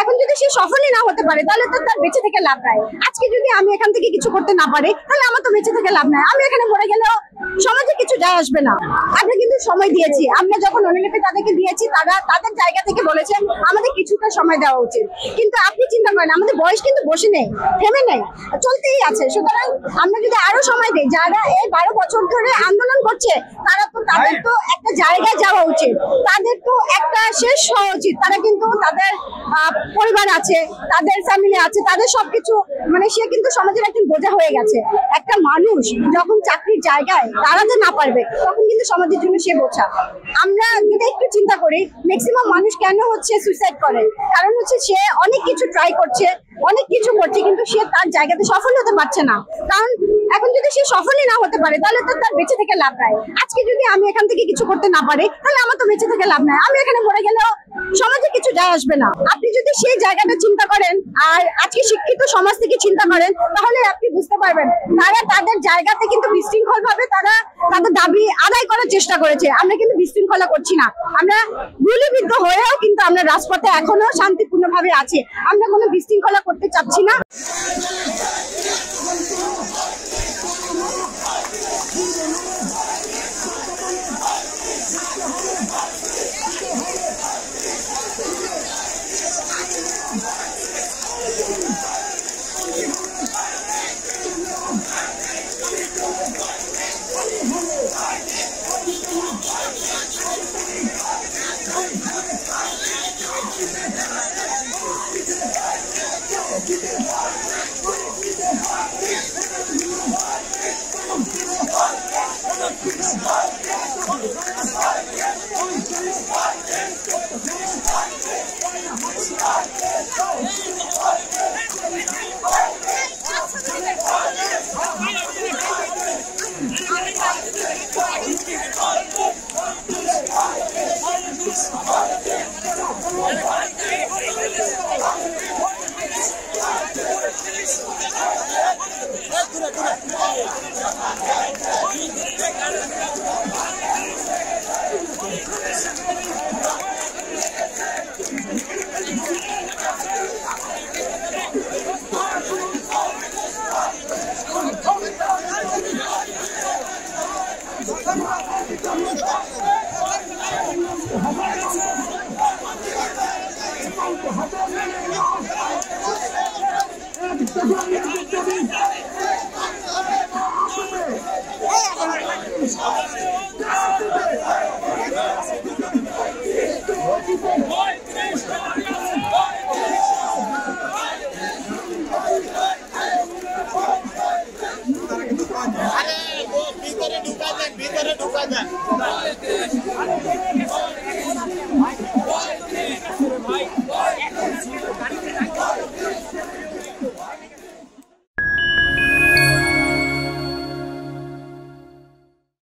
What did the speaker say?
এখন যদি সে সফলই না হতে পারে তাহলে তো তার বেঁচে থেকে লাভ নাই। আজকে যদি আমি এখান থেকে কিছু করতে না পারি তাহলে আমার তো বেঁচে থেকে লাভ নাই। আমি এখানে মরে গেলেও সমাজে কিছু যায় আসবে না। আমরা কিন্তু সময় দিয়েছি, আমরা যখন অনুলিপি তাদেরকে দিয়েছি তারা তাদের জায়গা থেকে বলেছেন আমাদের কিছুটা সময় দেওয়া উচিত। কিন্তু আপনি চিন্তা করেন আমাদের বয়স কিন্তু বসে নেই, থেমে নেই, চলতেই আছে। সুতরাং আমরা যদি আরো সময় দিই, যারা এই 12 বছর ধরে আন্দোলন করছে তারা তো তাদের তো একটা জায়গায় যাওয়া উচিত, তাদের তো একটা শেষ হওয়া উচিত। তারা কিন্তু তাদের পরিবার আছে, তাদের ফ্যামিলি আছে, তাদের সবকিছু মানে সে কিন্তু সমাজের একজন বোঝা হয়ে গেছে। একটা মানুষ যখন চাকরির জায়গায় দাঁড়াতে না পারবে তখন কিন্তু সমাজের জন্য সে বোঝা। আমরা যদি একটু চিন্তা করি ম্যাক্সিমাম মানুষ কেন হচ্ছে সুইসাইড করে, কারণ হচ্ছে সে অনেক কিছু ট্রাই করছে, অনেক কিছু করছে কিন্তু সে তার জায়গাতে সফল হতে পারছে না। কারণ এখন যদি সে সফলই না হতে পারে তাহলে তো তার বেঁচে থেকে লাভ নাই। আজকে যদি আমি এখান থেকে কিছু করতে না পারি তাহলে আমার তো বেঁচে থেকে লাভ নাই। আমি এখানে মরে গেলেও সমাজে কিছু যায় আসবে না। আপনি যদি সেই জায়গাটা চিন্তা করেন আর আজকে শিক্ষিত সমাজ থেকে চিন্তা করেন তাহলে আপনি বুঝতে পারবেন তারা তাদের জায়গাতে কিন্তু বিশৃঙ্খল ভাবে তারা তাদের দাবি আদায় করার চেষ্টা করেছে। আমরা কিন্তু বিশৃঙ্খলা করছি না, আমরা গুলিবিদ্ধ হয়েও কিন্তু আমরা রাজপথে এখনো শান্তিপূর্ণ ভাবে আছি। আমরা কোনো বিশৃঙ্খলা করতে চাচ্ছি না। Come on.